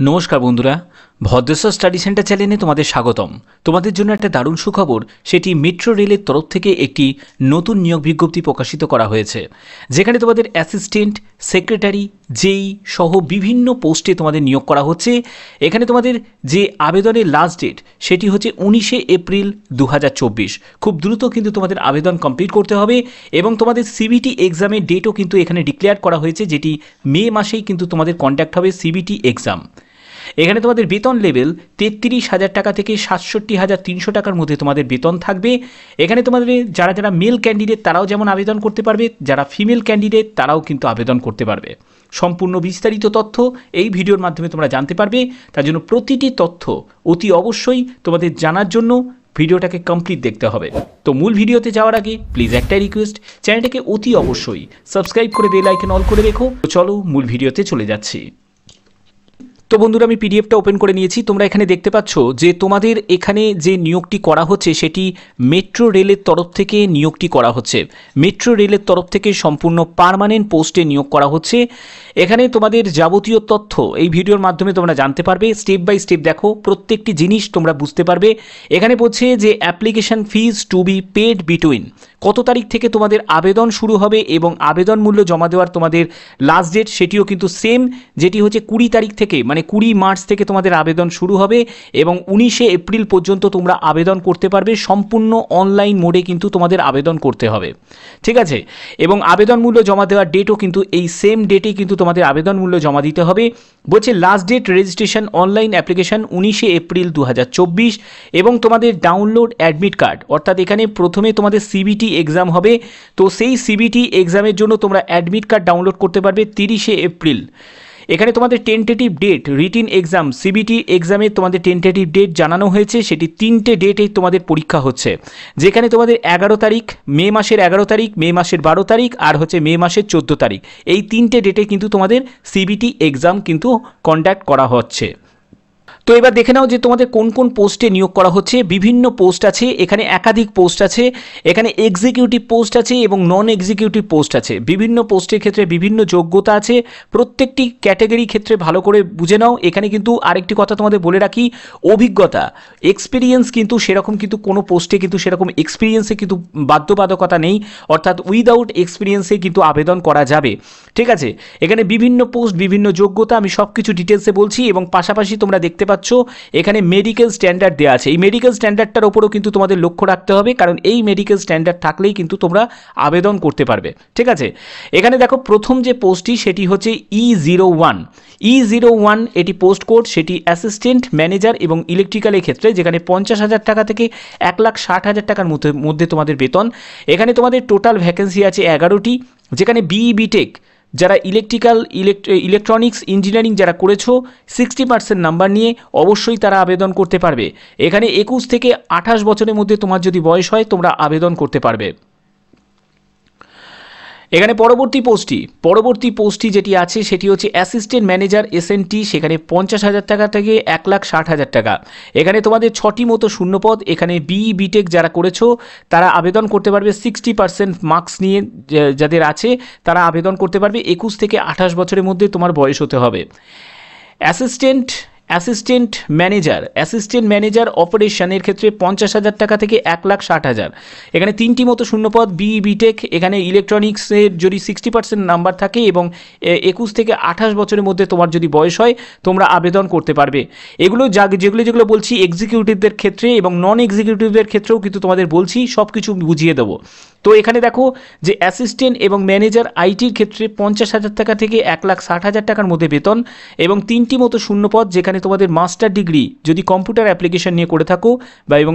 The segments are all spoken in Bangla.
নমস্কার বন্ধুরা, ভদ্রেশ্বর স্টাডি সেন্টার চ্যানেলে তোমাদের স্বাগতম। তোমাদের জন্য একটা দারুণ সুখবর, সেটি মেট্রো রেলের তরফ থেকে একটি নতুন নিয়োগ বিজ্ঞপ্তি প্রকাশিত করা হয়েছে, যেখানে তোমাদের অ্যাসিস্ট্যান্ট, সেক্রেটারি, জেই সহ বিভিন্ন পোস্টে তোমাদের নিয়োগ করা হচ্ছে। এখানে তোমাদের যে আবেদনের লাস্ট ডেট সেটি হচ্ছে 19শে এপ্রিল 2024। খুব দ্রুত কিন্তু তোমাদের আবেদন কমপ্লিট করতে হবে এবং তোমাদের সিবিটি এক্সামের ডেটও কিন্তু এখানে ডিক্লেয়ার করা হয়েছে, যেটি মে মাসেই কিন্তু তোমাদের কন্ডাক্ট হবে সিবিটি এক্সাম। এখানে তোমাদের বেতন লেভেল 33,000 টাকা থেকে 67,300 টাকার মধ্যে তোমাদের বেতন থাকবে। এখানে তোমাদের যারা মেল ক্যান্ডিডেট তারাও যেমন আবেদন করতে পারবে, যারা ফিমেল ক্যান্ডিডেট তারাও কিন্তু আবেদন করতে পারবে। সম্পূর্ণ বিস্তারিত তথ্য এই ভিডিওর মাধ্যমে তোমরা জানতে পারবে। তার জন্য প্রতিটি তথ্য অতি অবশ্যই তোমাদের জানার জন্য ভিডিওটাকে কমপ্লিট দেখতে হবে। তো মূল ভিডিওতে যাওয়ার আগে প্লিজ একটাই রিকোয়েস্ট, চ্যানেলটাকে অতি অবশ্যই সাবস্ক্রাইব করে বেল আইকন অল করে রেখো। তো চলো মূল ভিডিওতে চলে যাচ্ছি। তো বন্ধুরা, আমি পিডিএফটা ওপেন করে নিয়েছি। তোমরা এখানে দেখতে পাচ্ছ যে তোমাদের এখানে যে নিয়োগটি করা হচ্ছে সেটি মেট্রো রেলের তরফ থেকে নিয়োগটি করা হচ্ছে। মেট্রো রেলের তরফ থেকে সম্পূর্ণ পার্মানেন্ট পোস্টে নিয়োগ করা হচ্ছে। এখানে তোমাদের যাবতীয় তথ্য এই ভিডিওর মাধ্যমে তোমরা জানতে পারবে। স্টেপ বাই স্টেপ দেখো, প্রত্যেকটি জিনিস তোমরা বুঝতে পারবে। এখানে বলছে যে application fees to be paid between, কত তারিখ থেকে তোমাদের আবেদন শুরু হবে এবং আবেদন মূল্য জমা দেওয়ার তোমাদের লাস্ট ডেট সেটিও কিন্তু সেম, যেটি হচ্ছে 20 তারিখ থেকে, মানে 20 মার্চ থেকে তোমাদের আবেদন শুরু হবে এবং 19শে এপ্রিল পর্যন্ত তোমরা আবেদন করতে পারবে। সম্পূর্ণ অনলাইন মোডে কিন্তু তোমাদের আবেদন করতে হবে, ঠিক আছে? এবং আবেদন মূল্য জমা দেওয়ার ডেটও কিন্তু এই সেম ডেটেই কিন্তু তোমাদের আবেদন মূল্য জমা দিতে হবে। বলছে last date registration online application 19শে এপ্রিল 2024 এবং তোমাদের ডাউনলোড অ্যাডমিট কার্ড, অর্থাৎ এখানে প্রথমে তোমাদের সিবিটি এক্সাম হবে। তো সেই সিবিটি এক্সামের জন্য তোমরা অ্যাডমিট কার্ড ডাউনলোড করতে পারবে 30শে এপ্রিল। এখানে তোমাদের tentative date written exam CBT এক্সামে তোমাদের টেন্টেটিভ ডেট জানানো হয়েছে, সেটি 3টে ডেটেই তোমাদের পরীক্ষা হচ্ছে, যেখানে তোমাদের 11 তারিখ, মে মাসের 11 তারিখ, মে মাসের 12 তারিখ আর হচ্ছে মে মাসের 14 তারিখ। এই 3টে ডেটে কিন্তু তোমাদের সিবিটি এক্সাম কিন্তু কন্ডাক্ট করা হচ্ছে। তো এবার দেখে নাও যে তোমাদের কোন কোন পোস্টে নিয়োগ করা হচ্ছে। বিভিন্ন পোস্ট আছে, এখানে একাধিক পোস্ট আছে। এখানে এক্সিকিউটিভ পোস্ট আছে এবং নন এক্সিকিউটিভ পোস্ট আছে। বিভিন্ন পোস্টের ক্ষেত্রে বিভিন্ন যোগ্যতা আছে। প্রত্যেকটি ক্যাটাগরি ক্ষেত্রে ভালো করে বুঝে নাও। এখানে কিন্তু আরেকটি কথা তোমাদের বলে রাখি, অভিজ্ঞতা, এক্সপিরিয়েন্স কিন্তু সেরকম কিন্তু কোনো পোস্টে কিন্তু সেরকম এক্সপিরিয়েন্সে কিন্তু বাধ্যবাধকতা নেই, অর্থাৎ উইদাউট এক্সপিরিয়েন্সে কিন্তু আবেদন করা যাবে, ঠিক আছে? এখানে বিভিন্ন পোস্ট, বিভিন্ন যোগ্যতা, আমি সব কিছু ডিটেলসে বলছি এবং পাশাপাশি তোমরা দেখতে পাচ্ছ এখানে মেডিকেল স্ট্যান্ডার্ড দেওয়া আছে। এই মেডিকেল স্ট্যান্ডার্ডটার উপরও কিন্তু তোমাদের লক্ষ্য রাখতে হবে, কারণ এই মেডিকেল স্ট্যান্ডার্ড থাকলেই কিন্তু তোমরা আবেদন করতে পারবে, ঠিক আছে? এখানে দেখো প্রথম যে পোস্টটি সেটি হচ্ছে E01 এটি পোস্ট কোড, সেটি অ্যাসিস্ট্যান্ট ম্যানেজার এবং ইলেকট্রিক্যালের ক্ষেত্রে, যেখানে 50,000 টাকা থেকে 1,60,000 টাকার মধ্যে তোমাদের বেতন। এখানে তোমাদের টোটাল ভ্যাকেন্সি আছে 11টি, যেখানে বিই বিটেক যারা ইলেকট্রনিক্স ইঞ্জিনিয়ারিং যারা করেছো 60% নাম্বার নিয়ে অবশ্যই তারা আবেদন করতে পারবে। এখানে 21 থেকে 28 বছরের মধ্যে তোমার যদি বয়স হয় তোমরা আবেদন করতে পারবে। এখানে পরবর্তী পোস্টটি যেটি আছে সেটি হচ্ছে অ্যাসিস্ট্যান্ট ম্যানেজার SNT, সেখানে 50,000 টাকা থেকে 1,60,000 টাকা। এখানে তোমাদের 6টি মতো শূন্যপদ। এখানে বিই বিটেক যারা করেছো তারা আবেদন করতে পারবে। 60% মার্কস নিয়ে যাদের আছে তারা আবেদন করতে পারবে। 21 থেকে 28 বছরের মধ্যে তোমার বয়স হতে হবে। অ্যাসিস্ট্যান্ট ম্যানেজার অপারেশনের ক্ষেত্রে 50,000 টাকা থেকে 1,60,000। এখানে 3টি মতো শূন্যপদ। বিই বিটেক, এখানে ইলেকট্রনিক্সের যদি 60% নাম্বার থাকে এবং 21 থেকে 28 বছরের মধ্যে তোমার যদি বয়স হয় তোমরা আবেদন করতে পারবে। এগুলো যেগুলো বলছি এক্সিকিউটিভদের ক্ষেত্রে এবং নন এক্সিকিউটিভদের ক্ষেত্রেও কিন্তু তোমাদের বলছি, সব কিছু বুঝিয়ে দেবো। তো এখানে দেখো যে অ্যাসিস্ট্যান্ট এবং ম্যানেজার আইটির ক্ষেত্রে 50,000 টাকা থেকে 1,60,000 টাকার মধ্যে বেতন এবং 3টি মতো শূন্যপদ, যেখানে তোমাদের মাস্টার ডিগ্রি যদি কম্পিউটার অ্যাপ্লিকেশন নিয়ে করে থাকো বা এবং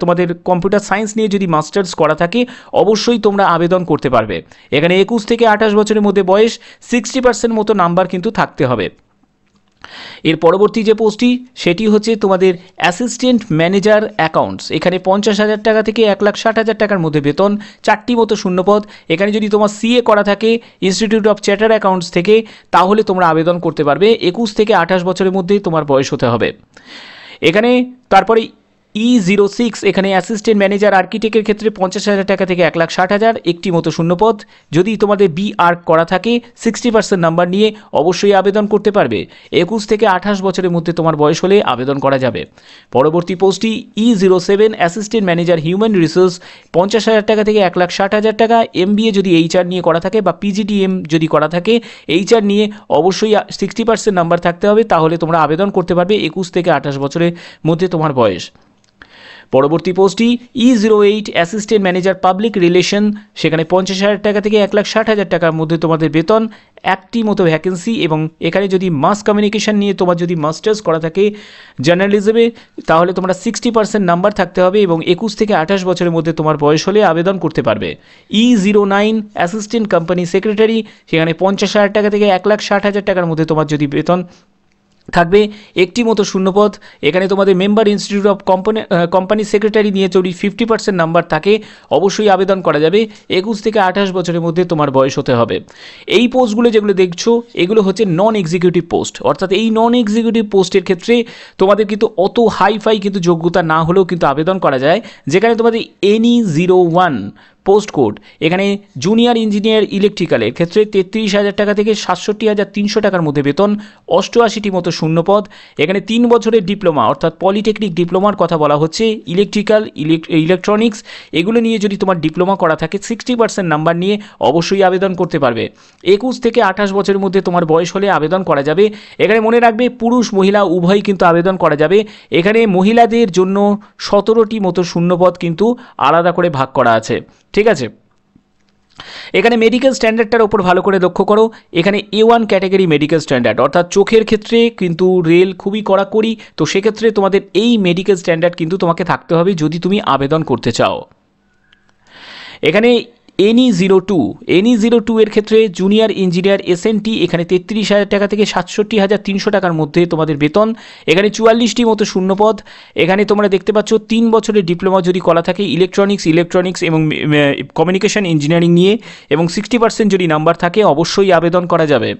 তোমাদের কম্পিউটার সায়েন্স নিয়ে যদি মাস্টার্স করা থাকে অবশ্যই তোমরা আবেদন করতে পারবে। এখানে 21 থেকে 28 বছরের মধ্যে বয়স, 60% মতো নাম্বার কিন্তু থাকতে হবে। এর পরবর্তী যে পোস্টটি সেটি হচ্ছে তোমাদের অ্যাসিস্ট্যান্ট ম্যানেজার অ্যাকাউন্টস। এখানে 50,000 টাকা থেকে 1,60,000 টাকার মধ্যে বেতন, 4টি মতো শূন্যপদ। এখানে যদি তোমার সিএ করা থাকে ইনস্টিটিউট অফ চার্টার্ড অ্যাকাউন্টস থেকে তাহলে তোমরা আবেদন করতে পারবে। 21 থেকে 28 বছরের মধ্যেই তোমার বয়স হতে হবে। এখানে তারপরে E06 এখানে অ্যাসিস্ট্যান্ট ম্যানেজার আর্কিটেক্টের ক্ষেত্রে 50,000 টাকা থেকে 1,60,000 একটি মতো শূন্যপদ। যদি তোমাদের বি আর্ক করা থাকে 60% নাম্বার নিয়ে অবশ্যই আবেদন করতে পারবে। 21 থেকে 28 বছরের মধ্যে তোমার বয়স হলে আবেদন করা যাবে। পরবর্তী পোস্টটি E07 assistant manager human resource, 50,000 টাকা থেকে 1,60,000 টাকা। MBA যদি HR নিয়ে করা থাকে বা PGDM যদি করা থাকে HR নিয়ে অবশ্যই 60% নাম্বার থাকতে হবে, তাহলে তোমরা আবেদন করতে পারবে 21 থেকে 28 বছরের মধ্যে তোমার বয়স। পরবর্তী পোস্টটি E08 assistant manager public relation, সেখানে 50,000 টাকা থেকে 1,60,000 টাকার মধ্যে তোমাদের বেতন, একটি মতো ভ্যাকেন্সি। এবং এখানে যদি মাস কমিউনিকেশন নিয়ে তোমার যদি মাস্টার্স করা থাকে জার্নালিজমে, তাহলে তোমরা 60% নাম্বার থাকতে হবে এবং 21 থেকে 28 বছরের মধ্যে তোমার বয়স হলে আবেদন করতে পারবে। E09 অ্যাসিস্ট্যান্ট কোম্পানি সেক্রেটারি, সেখানে 50,000 টাকা থেকে 1,60,000 টাকার মধ্যে তোমার যদি বেতন থাকবে, একটি মতো শূন্যপদ। এখানে তোমাদের member institute of company secretary নিয়ে যদি 50% নাম্বার থাকে অবশ্যই আবেদন করা যাবে। 21 থেকে 28 বছরের মধ্যে তোমার বয়স হতে হবে। এই পোস্টগুলো যেগুলো দেখছো এগুলো হচ্ছে নন এক্সিকিউটিভ পোস্ট, অর্থাৎ এই নন এক্সিকিউটিভ পোস্টের ক্ষেত্রে তোমাদের কিন্তু অত হাইফাই কিন্তু যোগ্যতা না হলেও কিন্তু আবেদন করা যায়। যেখানে তোমাদের NE01 পোস্ট কোড, এখানে জুনিয়র ইঞ্জিনিয়ার ইলেকট্রিক্যালের ক্ষেত্রে 33,000 টাকা থেকে 67,300 টাকার মধ্যে বেতন, 88টি মতো শূন্যপদ। এখানে 3 বছরের ডিপ্লোমা অর্থাৎ পলিটেকনিক ডিপ্লোমার কথা বলা হচ্ছে, ইলেকট্রিক্যাল ইলেকট্রনিক্স এগুলো নিয়ে যদি তোমার ডিপ্লোমা করা থাকে 60% নাম্বার নিয়ে অবশ্যই আবেদন করতে পারবে। 21 থেকে 28 বছরের মধ্যে তোমার বয়স হলে আবেদন করা যাবে। এখানে মনে রাখবে পুরুষ মহিলা উভয়ই কিন্তু আবেদন করা যাবে। এখানে মহিলাদের জন্য 17টি মতো শূন্যপদ কিন্তু আলাদা করে ভাগ করা আছে, ঠিক আছে। এখানে মেডিকেল স্ট্যান্ডার্ডটার ওপর ভালো করে লক্ষ্য করো। এখানে A1 ক্যাটাগরি মেডিকেল স্ট্যান্ডার্ড, অর্থাৎ চোখের ক্ষেত্রে কিন্তু রেল খুবই কড়াকড়ি, তো সেক্ষেত্রে তোমাদের এই মেডিকেল স্ট্যান্ডার্ড কিন্তু তোমাকে থাকতে হবে যদি তুমি আবেদন করতে চাও। এখানে NE02 এর ক্ষেত্রে জুনিয়র ইঞ্জিনিয়ার SNT, এখানে 33,000 টাকা থেকে 67,300 টাকার মধ্যে তোমাদের বেতন। এখানে 44টি মতো শূন্যপদ। এখানে তোমরা দেখতে পাচ্ছ 3 বছরের ডিপ্লোমা যদি করা থাকে ইলেকট্রনিক্স এবং কমিউনিকেশন ইঞ্জিনিয়ারিং নিয়ে এবং 60% যদি নাম্বার থাকে অবশ্যই আবেদন করা যাবে।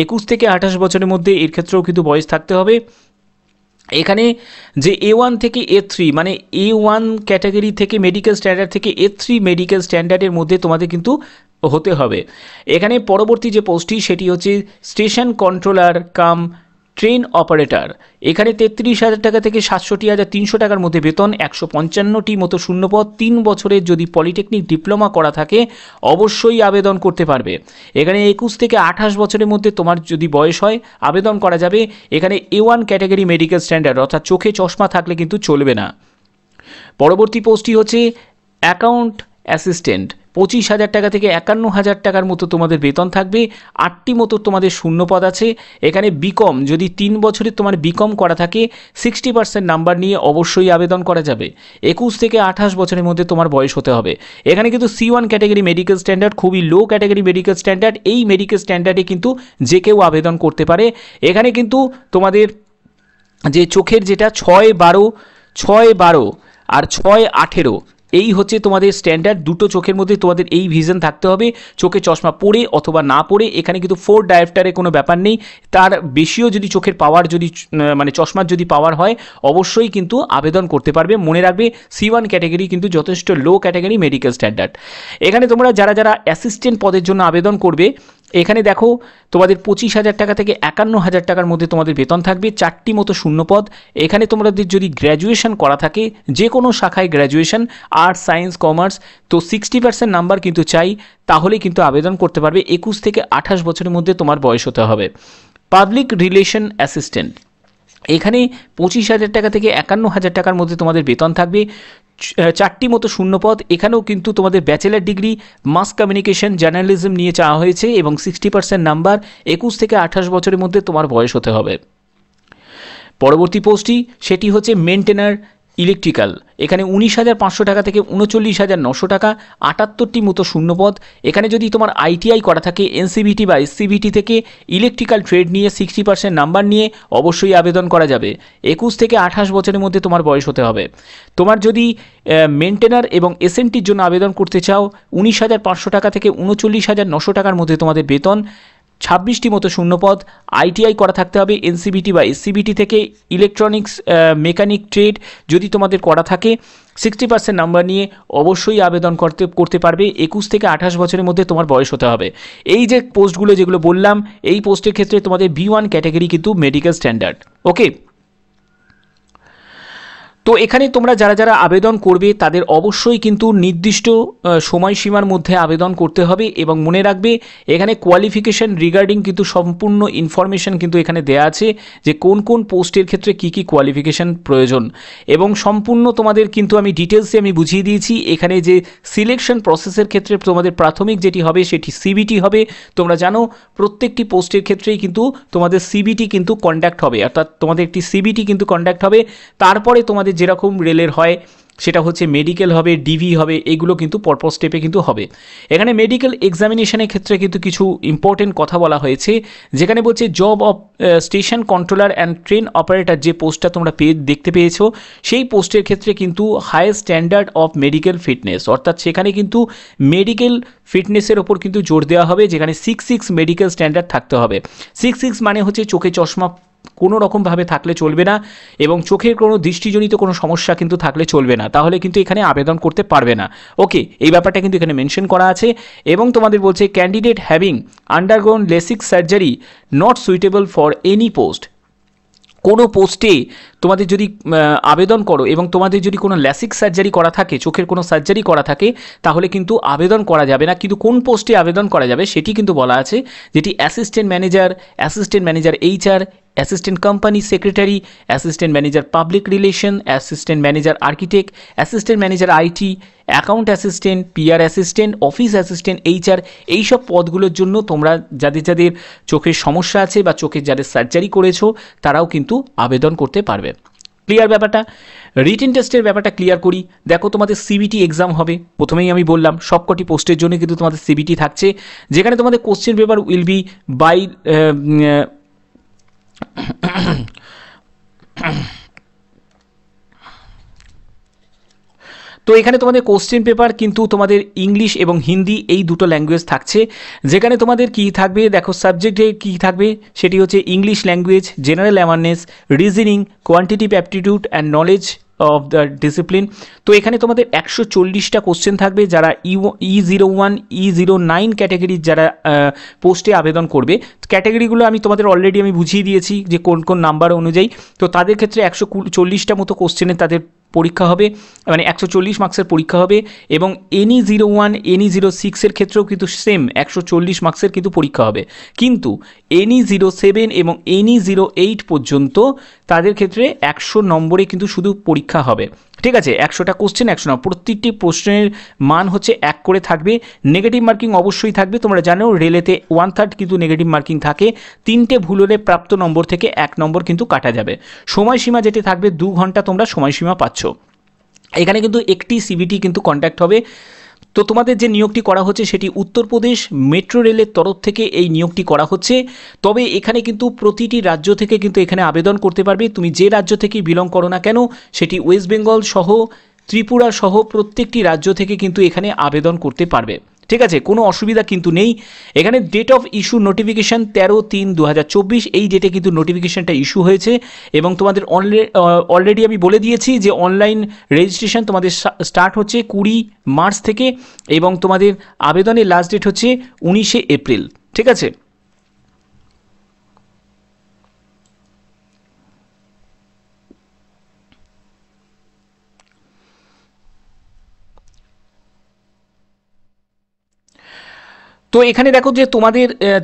21 থেকে 28 বছরের মধ্যে এর ক্ষেত্রেও কিন্তু বয়স থাকতে হবে। এখানে যে A1 থেকে A3 মানে A1 ক্যাটাগরি থেকে মেডিকেল স্ট্যান্ডার্ড থেকে A3 মেডিকেল স্ট্যান্ডার্ডের মধ্যে তোমাদের কিন্তু হতে হবে। এখানে পরবর্তী যে পোস্টটি সেটি হচ্ছে স্টেশন কন্ট্রোলার কাম ট্রেন অপারেটর, এখানে 33,000 টাকা থেকে 67,300 টাকার মধ্যে বেতন, 155টি মতো শূন্যপদ। 3 বছরের যদি পলিটেকনিক ডিপ্লোমা করা থাকে অবশ্যই আবেদন করতে পারবে। এখানে 21 থেকে 28 বছরের মধ্যে তোমার যদি বয়স হয় আবেদন করা যাবে। এখানে A1 ক্যাটাগরি মেডিকেল স্ট্যান্ডার্ড, অর্থাৎ চোখে চশমা থাকলে কিন্তু চলবে না। পরবর্তী পোস্টটি হচ্ছে অ্যাকাউন্ট অ্যাসিস্ট্যান্ট, 25,000 টাকা থেকে 51,000 টাকার মতো তোমাদের বেতন থাকবে। 8টি মতো তোমাদের শূন্যপদ আছে। এখানে বিকম যদি 3 বছরের তোমার বিকম করা থাকে 60% নাম্বার নিয়ে অবশ্যই আবেদন করা যাবে। 21 থেকে 28 বছরের মধ্যে তোমার বয়স হতে হবে। এখানে কিন্তু C1 ক্যাটাগরি মেডিকেল স্ট্যান্ডার্ড, খুবই লো ক্যাটাগরি মেডিকেল স্ট্যান্ডার্ড। এই মেডিকেল স্ট্যান্ডার্ডে কিন্তু যে কেউ আবেদন করতে পারে। এখানে কিন্তু তোমাদের যে চোখের যেটা 6-12 আর 6-18 এই হচ্ছে তোমাদের স্ট্যান্ডার্ড। দুটো চোখের মধ্যে তোমাদের এই ভিশন থাকতে হবে, চোখে চশমা পরে অথবা না পরে। এখানে কিন্তু 4 ডায়োপ্টারের কোনো ব্যাপার নেই, তার বেশিও যদি চোখের পাওয়ার যদি মানে চশমার যদি পাওয়ার হয় অবশ্যই কিন্তু আবেদন করতে পারবে। মনে রাখবে C1 ক্যাটাগরি কিন্তু যথেষ্ট লো ক্যাটাগরি মেডিকেল স্ট্যান্ডার্ড। এখানে তোমরা যারা অ্যাসিস্ট্যান্ট পদের জন্য আবেদন করবে, এখানে দেখো তোমাদের 25,000 টাকা থেকে 51,000 টাকার মধ্যে তোমাদের বেতন থাকবে। 4টি মতো শূন্যপদ। এখানে তোমাদের যদি গ্র্যাজুয়েশন করা থাকে, যে কোনো শাখায় গ্র্যাজুয়েশন, আর্টস সায়েন্স কমার্স, তো 60% নাম্বার কিন্তু চাই, তাহলে কিন্তু আবেদন করতে পারবে। 21 থেকে 28 বছরের মধ্যে তোমার বয়স হতে হবে। পাবলিক রিলেশন অ্যাসিস্ট্যান্ট, এখানে 25,000 টাকা থেকে 51,000 টাকার মধ্যে তোমাদের বেতন থাকবে। 4টি মতো শূন্যপদ। এখানেও কিন্তু তোমাদের bachelor degree mass communication journalism নিয়ে চাওয়া হয়েছে এবং 60% নাম্বার। 21 থেকে 28 বছরের মধ্যে তোমার বয়স হতে হবে। পরবর্তী পোস্টটি সেটি হচ্ছে মেনটেনার ইলেকট্রিক্যাল, এখানে 19,500 টাকা থেকে 39,900 টাকা। 78টি মতো শূন্যপদ। এখানে যদি তোমার ITI করা থাকে NCVT বা SCVT থেকে ইলেকট্রিক্যাল ট্রেড নিয়ে 60% নাম্বার নিয়ে অবশ্যই আবেদন করা যাবে। 21 থেকে 28 বছরের মধ্যে তোমার বয়স হতে হবে। তোমার যদি মেনটেনার এবং SNTর জন্য আবেদন করতে চাও 19,500 টাকা থেকে 39,900 টাকার মধ্যে তোমাদের বেতন। 26টি মতো শূন্যপদ। আইটিআই করা থাকতে হবে, এনসিবিটি বা এসসিবিটি থেকে ইলেকট্রনিক্স মেকানিক ট্রেড যদি তোমাদের করা থাকে 60% নাম্বার নিয়ে অবশ্যই আবেদন করতে পারবে। 21 থেকে 28 বছরের মধ্যে তোমার বয়স হতে হবে। এই যে পোস্টগুলো যেগুলো বললাম, এই পোস্টের ক্ষেত্রে তোমাদের B1 ক্যাটাগরি কিন্তু মেডিকেল স্ট্যান্ডার্ড। ওকে, তো এখানে তোমরা যারা যারা আবেদন করবে তাদের অবশ্যই কিন্তু নির্দিষ্ট সময়সীমার মধ্যে আবেদন করতে হবে। এবং মনে রাখবে এখানে কোয়ালিফিকেশন রিগার্ডিং কিন্তু সম্পূর্ণ ইনফরমেশন কিন্তু এখানে দেয়া আছে যে কোন কোন পোস্টের ক্ষেত্রে কি কি কোয়ালিফিকেশন প্রয়োজন, এবং সম্পূর্ণ তোমাদের কিন্তু আমি ডিটেলসে আমি বুঝিয়ে দিয়েছি। এখানে যে সিলেকশন প্রসেসের ক্ষেত্রে তোমাদের প্রাথমিক যেটি হবে সেটি সিবিটি হবে। তোমরা জানো প্রত্যেকটি পোস্টের ক্ষেত্রেই কিন্তু তোমাদের সিবিটি কিন্তু কন্ডাক্ট হবে, অর্থাৎ তোমাদের একটি সিবিটি কিন্তু কন্ডাক্ট হবে। তারপরে তোমাদের যেরকম রেলের হয় সেটা হচ্ছে মেডিকেল হবে, ডিভি হবে, এগুলো কিন্তু পরপর স্টেপে কিন্তু হবে। এখানে মেডিকেল এক্সামিনেশনের ক্ষেত্রে কিন্তু কিছু ইম্পর্টেন্ট কথা বলা হয়েছে, যেখানে বলছে job of station controller and train operator, যে পোস্টটা তোমরা দেখতে পেয়েছো সেই পোস্টের ক্ষেত্রে কিন্তু high standard of medical fitness, অর্থাৎ সেখানে কিন্তু মেডিকেল ফিটনেসের ওপর কিন্তু জোর দেওয়া হবে, যেখানে 6 মেডিকেল স্ট্যান্ডার্ড থাকতে হবে। 6 মানে হচ্ছে চোখে চশমা কোনো রকমভাবে থাকলে চলবে না, এবং চোখের কোনো দৃষ্টিজনিত কোনো সমস্যা কিন্তু থাকলে চলবে না, তাহলে কিন্তু এখানে আবেদন করতে পারবে না। ওকে, এই ব্যাপারটা কিন্তু এখানে মেনশন করা আছে। এবং তোমাদের বলছে candidate having undergone LASIK surgery not suitable for any post. কোনো পোস্টে তোমাদের যদি আবেদন করো এবং তোমাদের যদি কোনো ল্যাসিক সার্জারি করা থাকে, চোখের কোনো সার্জারি করা থাকে, তাহলে কিন্তু আবেদন করা যাবে না। কিন্তু কোন পোস্টে আবেদন করা যাবে সেটি কিন্তু বলা আছে, যেটি assistant manager HR, assistant company secretary, assistant manager public relation, assistant manager architect, assistant manager IT, account assistant, PR assistant, office assistant HR। এইসব পদগুলোর জন্য তোমরা যাদের যাদের চোখের সমস্যা আছে বা চোখের যাদের সার্জারি করেছো তারাও কিন্তু আবেদন করতে পারবে। ক্লিয়ার ব্যাপারটা? রিটেন টেস্টের ব্যাপারটা ক্লিয়ার করি। দেখো তোমাদের সিবিটি এক্সাম হবে, প্রথমেই আমি বললাম সবকটি পোস্টের জন্য কিন্তু তোমাদের সিবিটি থাকছে, যেখানে তোমাদের question paper will be by তো এখানে তোমাদের কোশ্চেন পেপার কিন্তু তোমাদের ইংলিশ এবং হিন্দি এই দুটো ল্যাঙ্গুয়েজ থাকছে। যেখানে তোমাদের কি থাকবে দেখো, সাবজেক্টে কি থাকবে সেটি হচ্ছে English language, general awareness, reasoning, quantitative aptitude and knowledge of the discipline. তো এখানে তোমাদের 140টা কোশ্চেন থাকবে। যারা E01 E09 ক্যাটাগরির যারা পোস্টে আবেদন করবে, ক্যাটাগরিগুলো আমি তোমাদের অলরেডি আমি বুঝিয়ে দিয়েছি যে কোন কোন নাম্বার অনুযায়ী। তো তাদের ক্ষেত্রে 140টা মতো কোশ্চেনের তাদের পরীক্ষা হবে, মানে 140 মার্কসের পরীক্ষা হবে। এবং NE01 NE06 এর ক্ষেত্রেও কিন্তু সেম 140 মার্কসের কিন্তু পরীক্ষা হবে। কিন্তু NE07 এবং NE08 পর্যন্ত তাদের ক্ষেত্রে 100 নম্বরে কিন্তু শুধু পরীক্ষা হবে। ঠিক আছে, 100টা কোশ্চেন 100 নম্বর, প্রত্যেকটি প্রশ্নের মান হচ্ছে 1 করে থাকবে। নেগেটিভ মার্কিং অবশ্যই থাকবে, তোমরা জানো রেলেতে 1/3 কিন্তু নেগেটিভ মার্কিং থাকে। 3টে ভুল হলে প্রাপ্ত নম্বর থেকে 1 নম্বর কিন্তু কাটা যাবে। সময়সীমা যেটি থাকবে 2 ঘন্টা তোমরা সময়সীমা পাচ্ছ। এখানে কিন্তু একটি সিবিটি কিন্তু কন্ট্যাক্ট হবে। তো তোমাদের যে নিয়োগটি করা হচ্ছে সেটি উত্তরপ্রদেশ মেট্রো রেলের তরফ থেকে এই নিয়োগটি করা হচ্ছে। তবে এখানে কিন্তু প্রতিটি রাজ্য থেকে কিন্তু এখানে আবেদন করতে পারবে। তুমি যে রাজ্য থেকে বিলং করো না কেন, সেটি ওয়েস্ট বেঙ্গল সহ ত্রিপুরা সহ প্রত্যেকটি রাজ্য থেকে কিন্তু এখানে আবেদন করতে পারবে। ঠিক আছে, কোনো অসুবিধা কিন্তু নেই। এখানে ডেট অফ ইস্যু নোটিফিকেশান 13/3/2024, এই ডেটে কিন্তু নোটিফিকেশানটা ইস্যু হয়েছে। এবং তোমাদের অলরেডি আমি বলে দিয়েছি যে অনলাইন রেজিস্ট্রেশন তোমাদের স্টার্ট হচ্ছে 20 মার্চ থেকে, এবং তোমাদের আবেদনের লাস্ট ডেট হচ্ছে 19 এপ্রিল। ঠিক আছে, তো এখানে দেখো যে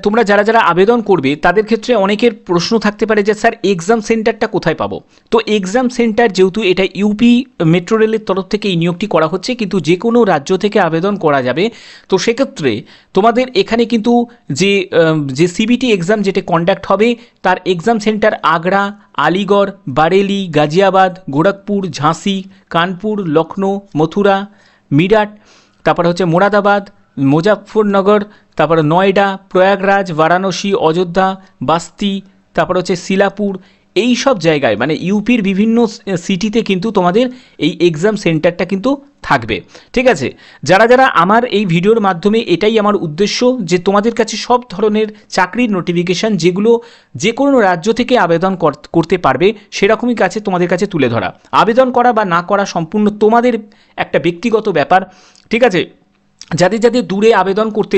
তোমরা যারা যারা আবেদন করবে তাদের ক্ষেত্রে অনেকের প্রশ্ন থাকতে পারে যে স্যার এক্সাম সেন্টারটা কোথায় পাবো। তো এক্সাম সেন্টার যেহেতু এটা ইউপি মেট্রো রেলের তরফ থেকে এই নিয়োগটি করা হচ্ছে, কিন্তু যে কোনো রাজ্য থেকে আবেদন করা যাবে। তো সেক্ষেত্রে তোমাদের এখানে কিন্তু যে সিবিটি এক্সাম যেটা কন্ডাক্ট হবে তার এক্সাম সেন্টার আগ্রা, আলিগড়, বারেলি, গাজিয়াবাদ, গোরখপুর, ঝাঁসি, কানপুর, লখনৌ, মথুরা, মিরাট, তারপরে হচ্ছে মোরাদাবাদ, মুজাফফরনগর, তারপরে নয়ডা, প্রয়াগরাজ, বারাণসী, অযোধ্যা, বাস্তি, তারপরে হচ্ছে শিলাপুর, এই সব জায়গায় মানে ইউপির বিভিন্ন সিটিতে কিন্তু তোমাদের এই এক্সাম সেন্টারটা কিন্তু থাকবে। ঠিক আছে, যারা যারা আমার এই ভিডিওর মাধ্যমে, এটাই আমার উদ্দেশ্য যে তোমাদের কাছে সব ধরনের চাকরির নোটিফিকেশান যেগুলো যে কোনো রাজ্য থেকে আবেদন করতে পারবে সেরকমই কাছে তোমাদের কাছে তুলে ধরা। আবেদন করা বা না করা সম্পূর্ণ তোমাদের একটা ব্যক্তিগত ব্যাপার। ঠিক আছে, যাদের যাদের দূরে আবেদন করতে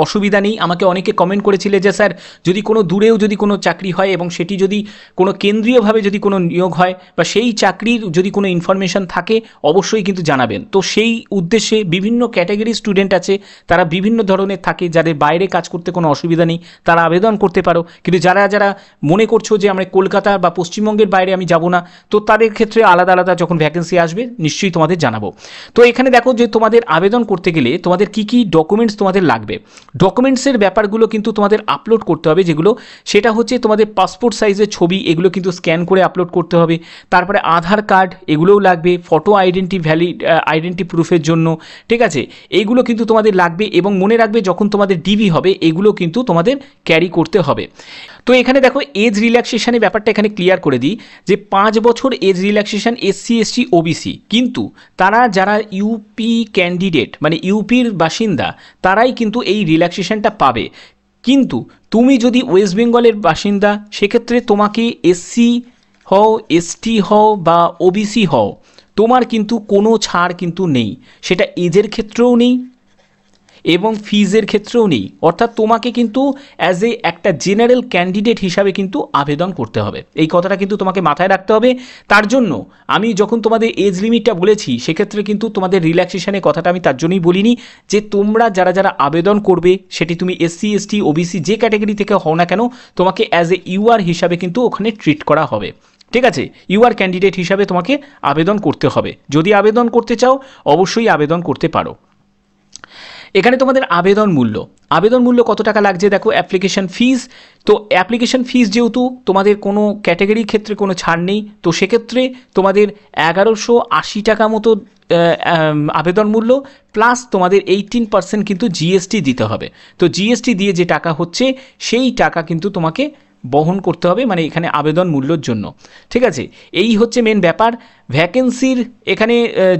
অসুবিধা নেই, আমাকে অনেকে কমেন্ট করেছিলে যে স্যার যদি কোনো দূরেও যদি কোনো চাকরি হয় এবং সেটি যদি কোনো কেন্দ্রীয়ভাবে যদি কোনো নিয়োগ হয় বা সেই চাকরির যদি কোনো ইনফরমেশান থাকে অবশ্যই কিন্তু জানাবেন। তো সেই উদ্দেশ্যে বিভিন্ন ক্যাটাগরি স্টুডেন্ট আছে, তারা বিভিন্ন ধরনের থাকে, যাদের বাইরে কাজ করতে কোনো অসুবিধা নেই তারা আবেদন করতে পারো। কিন্তু যারা যারা মনে করছো যে আমরা কলকাতা বা পশ্চিমবঙ্গের বাইরে আমি যাব না, তো তাদের ক্ষেত্রে আলাদা আলাদা যখন ভ্যাকেন্সি আসবে নিশ্চয়ই তোমাদের জানাবো। তো এখানে দেখো যে তোমাদের আবেদন করতে গেলে তোমাদের কি কি ডকুমেন্টস তোমাদের লাগবে। ডকুমেন্টসের ব্যাপারগুলো কিন্তু তোমাদের আপলোড করতে হবে, যেগুলো সেটা হচ্ছে তোমাদের পাসপোর্ট সাইজের ছবি, এগুলো কিন্তু স্ক্যান করে আপলোড করতে হবে। তারপরে আধার কার্ড এগুলোও লাগবে, ফটো আইডেন্টি প্রুফের জন্য। ঠিক আছে, এইগুলো কিন্তু তোমাদের লাগবে এবং মনে রাখবে যখন তোমাদের ডিবি হবে এগুলো কিন্তু তোমাদের ক্যারি করতে হবে। তো এখানে দেখো এজ রিল্যাক্সেশনের ব্যাপারটা এখানে ক্লিয়ার করে দিই যে 5 বছর age relaxation SC ST OBC, কিন্তু তারা যারা ইউপি ক্যান্ডিডেট মানে ইউপির বাসিন্দা তারাই কিন্তু এই রিল্যাক্সেশনটা পাবে। কিন্তু তুমি যদি ওয়েস্ট বেঙ্গলের বাসিন্দা সেক্ষেত্রে তোমাকে SC হও, ST হও বা OBC হও, তোমার কিন্তু কোনো ছাড় কিন্তু নেই, সেটা এজের ক্ষেত্রেও নেই এবং ফিজের ক্ষেত্রেও নেই। অর্থাৎ তোমাকে কিন্তু অ্যাজ একটা জেনারেল ক্যান্ডিডেট হিসাবে কিন্তু আবেদন করতে হবে, এই কথাটা কিন্তু তোমাকে মাথায় রাখতে হবে। তার জন্য আমি যখন তোমাদের এজ লিমিটটা বলেছি সেক্ষেত্রে কিন্তু তোমাদের রিল্যাক্সেশনের কথাটা আমি তার জন্যই বলিনি যে তোমরা যারা যারা আবেদন করবে সেটি তুমি SC ST OBC যে ক্যাটাগরি থেকে হও না কেন, তোমাকে অ্যাজ UR হিসাবে কিন্তু ওখানে ট্রিট করা হবে। ঠিক আছে, UR ক্যান্ডিডেট হিসাবে তোমাকে আবেদন করতে হবে। যদি আবেদন করতে চাও অবশ্যই আবেদন করতে পারো। এখানে তোমাদের আবেদন মূল্য কত টাকা লাগছে দেখো, অ্যাপ্লিকেশন ফিজ। তো অ্যাপ্লিকেশন ফিজ যেহেতু তোমাদের কোনো ক্যাটাগরির ক্ষেত্রে কোনো ছাড় নেই, তো সেক্ষেত্রে তোমাদের 1180 টাকা মতো আবেদন মূল্য, প্লাস তোমাদের 18% কিন্তু GST দিতে হবে। তো GST দিয়ে যে টাকা হচ্ছে সেই টাকা কিন্তু তোমাকে বহন করতে হবে, মানে এখানে আবেদন মূল্যর জন্য। ঠিক আছে, এই হচ্ছে মেন ব্যাপার। ভ্যাকেন্সির এখানে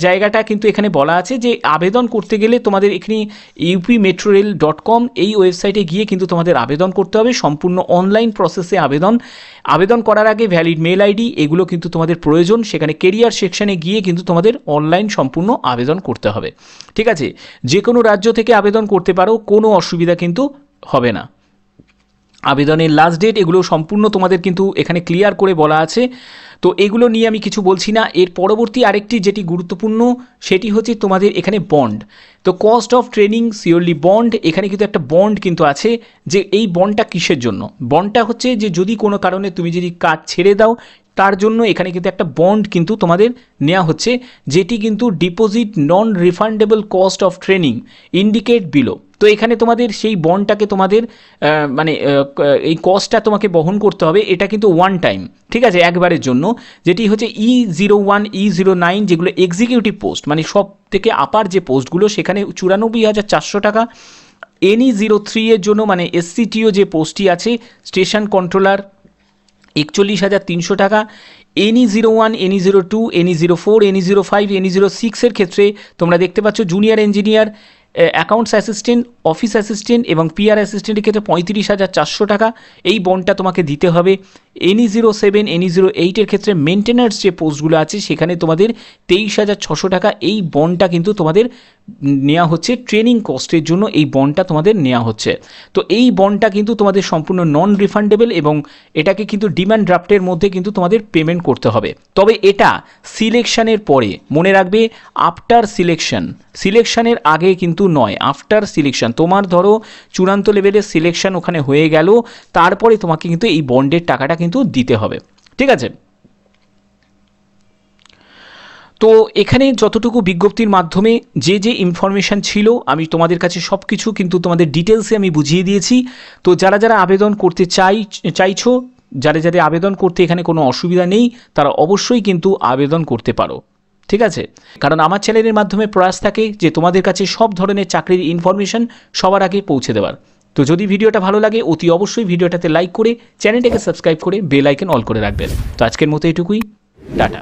জায়গাটা কিন্তু এখানে বলা আছে যে আবেদন করতে গেলে তোমাদের এখানে upmetrorail.com এই ওয়েবসাইটে গিয়ে কিন্তু তোমাদের আবেদন করতে হবে, সম্পূর্ণ অনলাইন প্রসেসে আবেদন করার আগে ভ্যালিড মেল ID এগুলো কিন্তু তোমাদের প্রয়োজন। সেখানে কেরিয়ার সেকশানে গিয়ে কিন্তু তোমাদের অনলাইন সম্পূর্ণ আবেদন করতে হবে। ঠিক আছে, যে কোনো রাজ্য থেকে আবেদন করতে পারো, কোনো অসুবিধা কিন্তু হবে না। আবেদনের লাস্ট ডেট এগুলো সম্পূর্ণ তোমাদের কিন্তু এখানে ক্লিয়ার করে বলা আছে। তো এগুলো নিয়ে আমি কিছু বলছি না। এর পরবর্তী আরেকটি যেটি গুরুত্বপূর্ণ সেটি হচ্ছে তোমাদের এখানে বন্ড। তো cost of training surely bond, এখানে কিন্তু একটা বন্ড কিন্তু আছে। যে এই বন্ডটা কিসের জন্য? বন্ডটা হচ্ছে যে যদি কোনো কারণে তুমি যদি কাজ ছেড়ে দাও তার জন্য এখানে কিন্তু একটা বন্ড কিন্তু তোমাদের নেওয়া হচ্ছে, যেটি কিন্তু deposit non refundable cost of training indicate below. তো এখানে তোমাদের সেই বন্ডটাকে তোমাদের মানে এই কস্টটা তোমাকে বহন করতে হবে। এটা কিন্তু ওয়ান টাইম, ঠিক আছে, একবারের জন্য। যেটি হচ্ছে E01 E09 যেগুলো এক্সিকিউটিভ পোস্ট, মানে সব থেকে আপার যে পোস্টগুলো সেখানে 94,400 টাকা। NE03 এর জন্য মানে SCTO যে পোস্টটি আছে স্টেশন কন্ট্রোলার 41,300 টাকা। NE01 NE02 NE04 NE05 NE06 এর ক্ষেত্রে তোমরা দেখতে পাচ্ছ junior engineer, accounts assistant, office assistant এবং PR অ্যাসিস্ট্যান্টের ক্ষেত্রে 35,400 টাকা এই বন্ডটা তোমাকে দিতে হবে। NE07 NE08 এর ক্ষেত্রে মেনটেন্যান্স যে পোস্টগুলো আছে সেখানে তোমাদের 23,600 টাকা এই বন্ডটা কিন্তু তোমাদের নেওয়া হচ্ছে ট্রেনিং কস্টের জন্য, এই বন্ডটা তোমাদের নেওয়া হচ্ছে। তো এই বন্ডটা কিন্তু তোমাদের সম্পূর্ণ নন রিফান্ডেবল এবং এটাকে কিন্তু ডিমান্ড ড্রাফটের মধ্যে কিন্তু তোমাদের পেমেন্ট করতে হবে। তবে এটা সিলেকশনের পরে, মনে রাখবে আফটার সিলেকশনের আগে কিন্তু নয়, আফটার সিলেকশন। তোমার ধরো চূড়ান্ত লেভেলের সিলেকশন ওখানে হয়ে গেল, তারপরে তোমাকে কিন্তু এই বন্ডের টাকাটা কিন্তু দিতে হবে। ঠিক আছে, তো এখানে যতটুকু বিজ্ঞপ্তির মাধ্যমে যে যে ইনফরমেশান ছিল আমি তোমাদের কাছে সব কিছু কিন্তু তোমাদের ডিটেলসে আমি বুঝিয়ে দিয়েছি। তো যারা যারা আবেদন করতে চাইছো, যাদের আবেদন করতে এখানে কোনো অসুবিধা নেই, তারা অবশ্যই কিন্তু আবেদন করতে পারো। ঠিক আছে, কারণ আমার চ্যানেলের মাধ্যমে প্রয়াস থাকে যে তোমাদের কাছে সব ধরনের চাকরির ইনফরমেশান সবার আগে পৌঁছে দেওয়ার। তো যদি ভিডিওটা ভালো লাগে অতি অবশ্যই ভিডিওটাতে লাইক করে চ্যানেলটাকে সাবস্ক্রাইব করে বেল আইকন অল করে রাখবেন। তো আজকের মতো এটুকুই, টাটা।